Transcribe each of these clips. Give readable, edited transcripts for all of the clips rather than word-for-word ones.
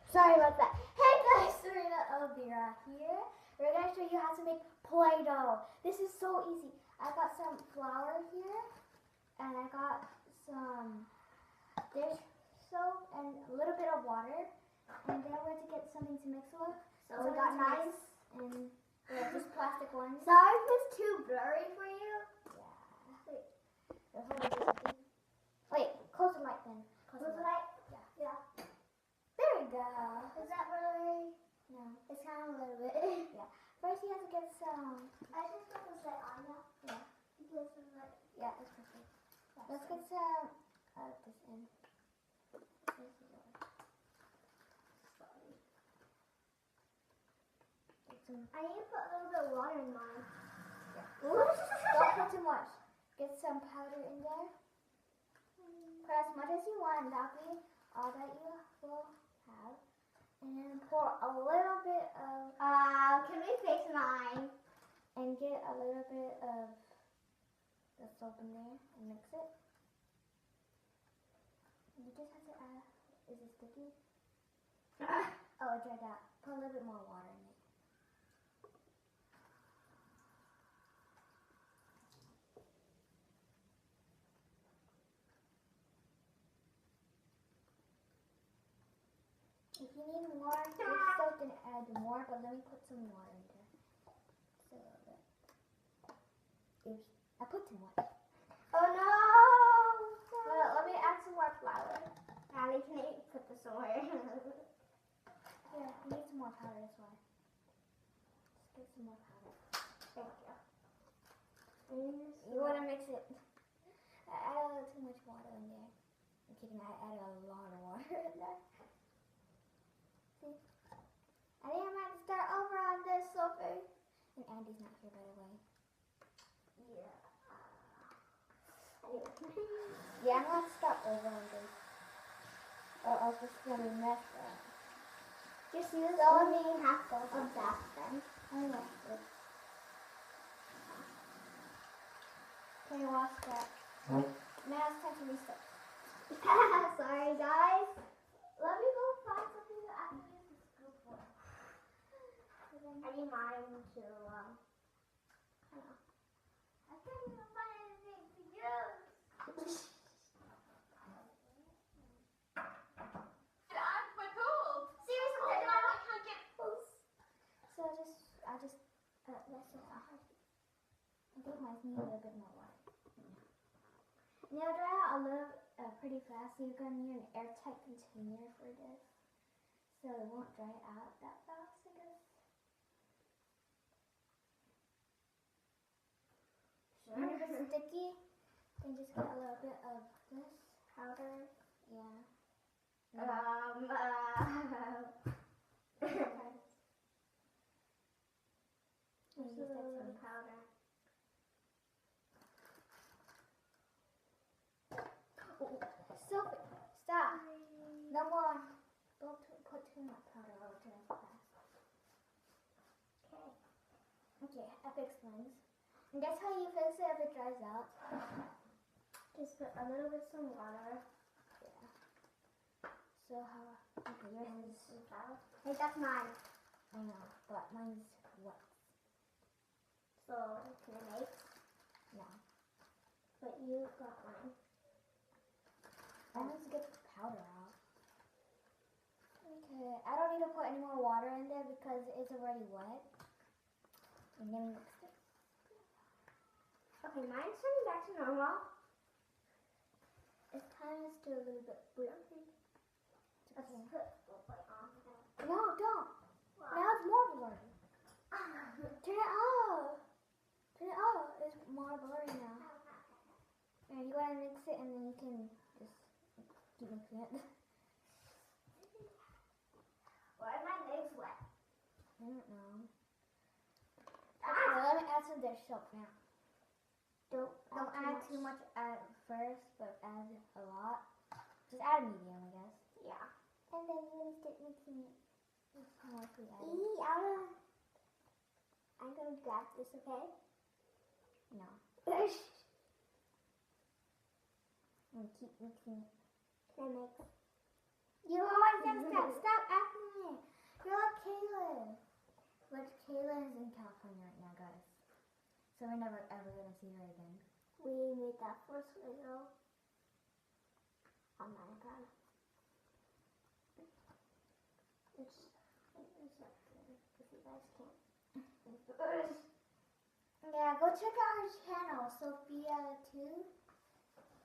Sorry about that. Hey guys, Serena Elvira here. We're going to show you how to make Play-Doh. This is so easy. I got some flour here, and I got some dish soap and a little bit of water. And then we're to get something to mix with. So we got knives and just plastic ones. Sorry if it's too blurry for you. Yeah. Wait, close the light then. Close the light? Yeah. There we go. Is that blurry? No. It's kind of a little bit. Yeah. First you have to get some. I just put this light on now. Yeah. This is like, Yeah, that's perfect. Let's get some this in. This is yours. sorry. Get some. I need to put a little bit of water in mine. Don't put too much. Get some powder in there. Put as much as you want. That'll be all that you will have. And then pour a little bit of. Can we fix mine? And get a little bit of the soap in there and mix it. You just have to add. Is it sticky? Oh, it dried out. Put a little bit more water in it. If you need more, you still can add more, but let me put some water in there. Just a little bit. Oops, I put too much. Oh no! Well, let me add some more flour. Allie, can I put this somewhere? Yeah, you need some more powder, that's why. Just get some more powder. Thank you. You want to mix it. I added too much water in there. I'm kidding, I added a lot of water in there. See? I think I might start over on this, Sophie. And Andy's not here, by the way. Yeah. Yeah, I'm going to start over on this. Or else it's going to be messed up. Just use only half of that then. I know. Okay, watch that. Now it's time to restart. Sorry guys. Let me go find something that I can use this scoop for. I need mine to, I can't even find anything to use. So I just let's just I think mine needs a little bit more water. And it'll dry out a little pretty fast, so you're gonna need an airtight container for this, so it won't dry out that fast, I guess. Sure. And if it's sticky, then just get a little bit of this powder. Yeah. Just a little powder. Sophie, stop. No more. Don't put too much powder or too fast. Okay. Okay, I fixed mine. And that's how you fix it if it dries out. Just put a little bit some water. Yeah. So how? Okay, yours is. Hey, that's mine. I know, but mine's wet. So, can I make? No. But you got mine. I need to get the powder out. Okay, I don't need to put any more water in there because it's already wet. And then we mix it. Okay, mine's turning back to normal. It's kind of still a little bit blurry. Let's put spotlight on. No, don't. Now it's more blurry. Turn it off. Turn it off. It's more blurry now. And you gotta mix it and then you can just keep mixing it. Why are my legs wet? I don't know. Okay, let me add some dish soap now. Don't add too much at first, but add a lot. Just add a medium, I guess. Yeah. And then you're gonna start mixing it. Mostly add. I'm gonna grab this, okay? No. And keep mixing it. Can I mix? You always have to stop asking But Kayla is in California right now, guys. So we're never ever gonna see her again. We made that first video on my iPad. It's up there if you guys can't. Yeah, go check out her channel, Sophia 2.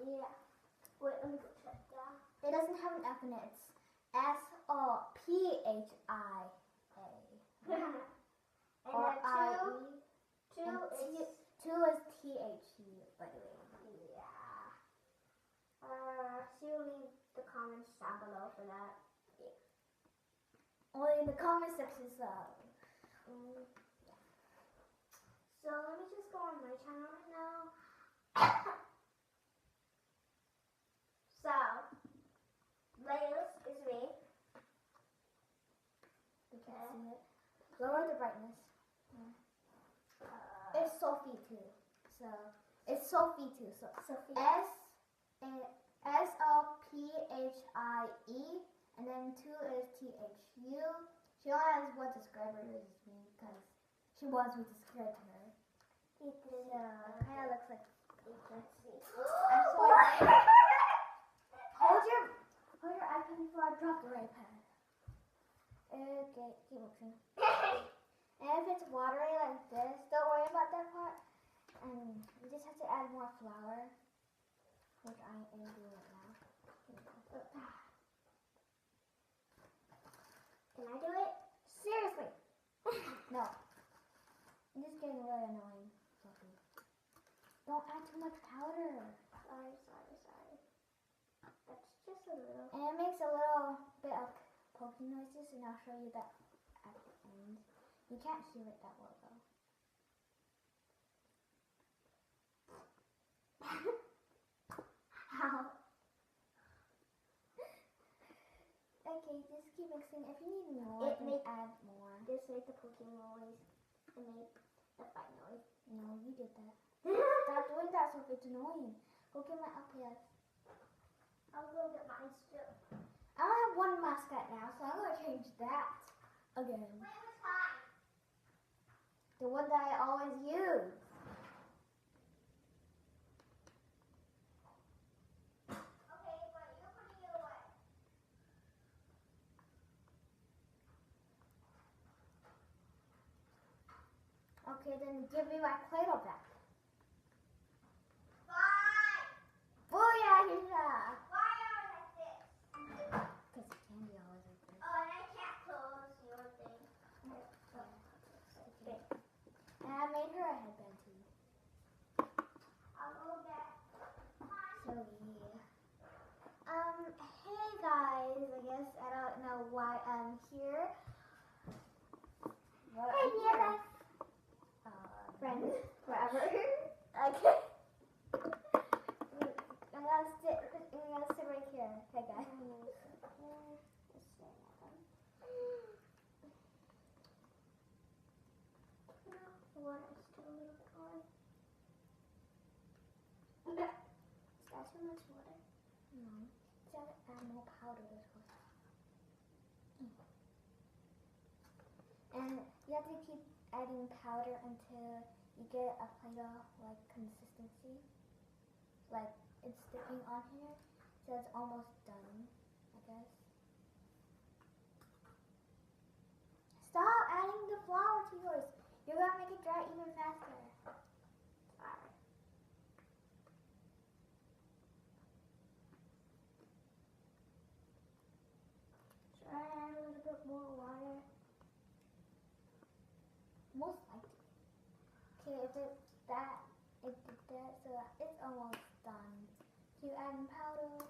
Yeah. Wait, let me go check that. It doesn't have an F in it. It's SOPHIA. And Or then I-E. two And is Two is THE, by the way. yeah. So you'll leave the comments down below for that. Only in the comment section, so. So let me just go on my channel right now. So, Layla's is me. You can see it. Lower the brightness. It's Sophie too. So it's Sophie too. So Sophie. SOPHIE, and then 2 is THU. She only has 1 subscriber, which is me, because she wants me to subscribe to her. So kind of looks like. Let's see. I'm sorry. Hold your iPad before I drop the iPad. Okay, keep mixing. And if it's watery like this, don't worry about that part. And you just have to add more flour, which I am doing right now. Can I do it? Seriously. No. I'm just getting really annoying, Sophie. Don't add too much powder. Sorry. That's just a little. And it makes a little bit of poking noises, and I'll show you that at the end. You can't hear it that well though. How? Okay, just keep mixing. If you need more, then add more. Just make the poking noise and make the fight noise. No, you did that. Stop doing that, Sophie. It's annoying. Go get my LPS. I'll go get mine still. I only have 1 mascot now, so I'm going to change that again. Wait, what's mine? The one that I always use. Okay, but you're putting it away. Okay, then give me my Play-Doh back. Why? Booyah, Hisha! Why are you like this? Because it can be always like this. Oh, and I can't close your thing. Okay. And I made her a headband too. I'll go get mine. So yeah. Hey guys, I guess I don't know why I'm here. But Hey, I'm here. BFF. Friends forever. Okay. I'm gonna sit right here. Hey guys. The water is still a little cold. Is that too much water? No. Just add more powder. And you have to keep adding powder until you get a Play-Doh like consistency. Like it's sticking on here, so it's almost done, I guess. Stop adding the flour to yours. You're gonna make it dry even faster. Sorry. Should I add a little bit more water? Most likely. Okay, if it's that, it did that, so it's almost done. Keep adding powder.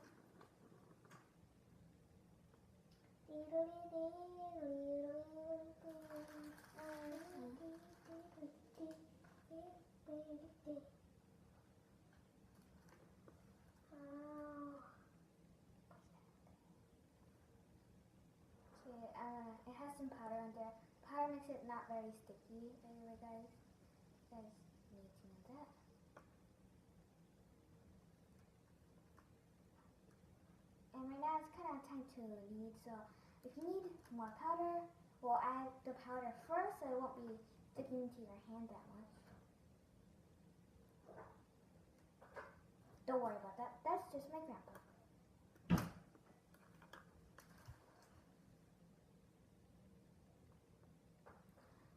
Okay, it has some powder in there. Powder makes it not very sticky, anyway, guys. You guys need to know that. And right now it's kind of time to lead, so if you need more powder we'll add the powder first so it won't be sticking to your hand that much. Don't worry about that. That's just my grandpa. I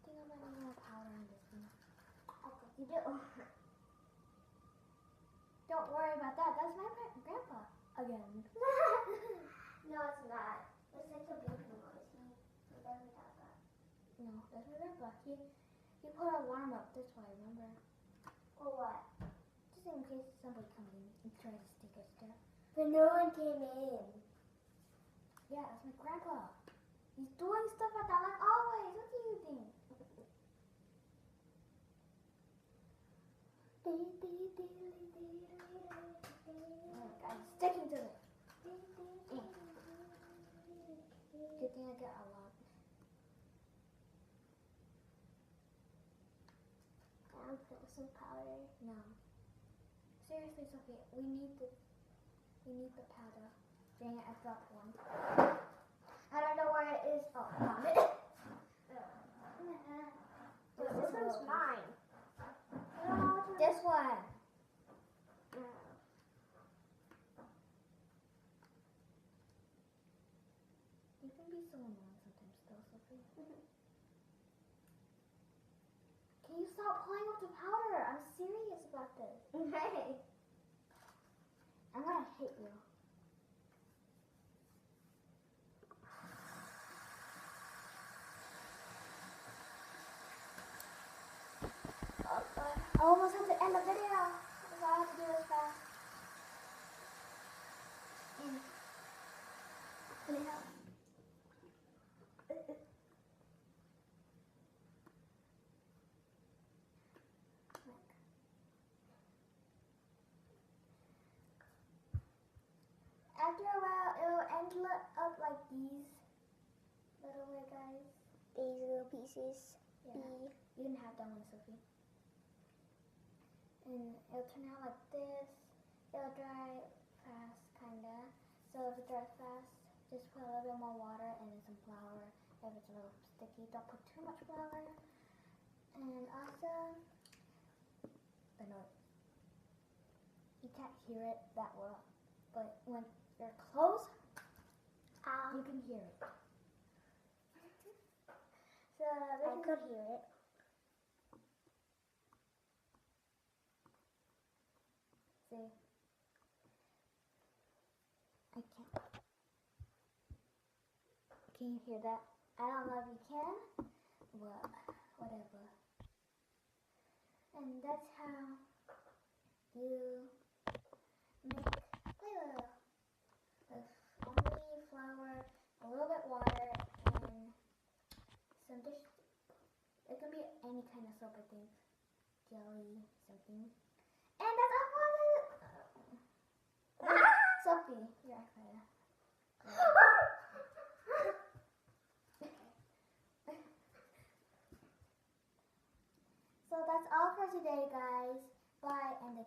think I'm gonna need more powder on this one. I think you do. Don't worry about that. That's my grandpa again. No, it's not. It's like a baby noise. He doesn't have that. No, that's my grandpa. He put an alarm up. That's why, remember? Or what? Just in case somebody comes in and tries to stick us down. But no one came in. Yeah, that's my grandpa. He's doing stuff like that like always. What do you think? Oh, I'm sticking to it. Good thing I got a lot. I'm putting some powder. No. Seriously, Sophie, we need the powder. Dang it, I dropped one. I don't know where it is. Oh, I found it. But this one's mine. This one. You can be so annoying sometimes still, Sophie. Can you stop playing with the powder? I'm serious about this. Hey. I'm gonna hit you. I almost had to end the video. So I have to do this fast. After a while, it'll end up like these little guys. These little pieces. Yeah. You can have that one, Sophie. And it'll turn out like this. It'll dry fast, kinda. So if it dries fast, just put a little bit more water and then some flour. If it's a little sticky, don't put too much flour. And also, the noise. You can't hear it that well, but when you're close, you can hear it. So I could hear it. See, I can't. Can you hear that? I don't know if you can. Well, whatever. And that's how you make Play-Doh. With only flour, a little bit water, and some dish. It can be any kind of soap, I think. Jelly, something. And that's all for it. Sophie, you're excited. So that's all for today, guys. Bye, and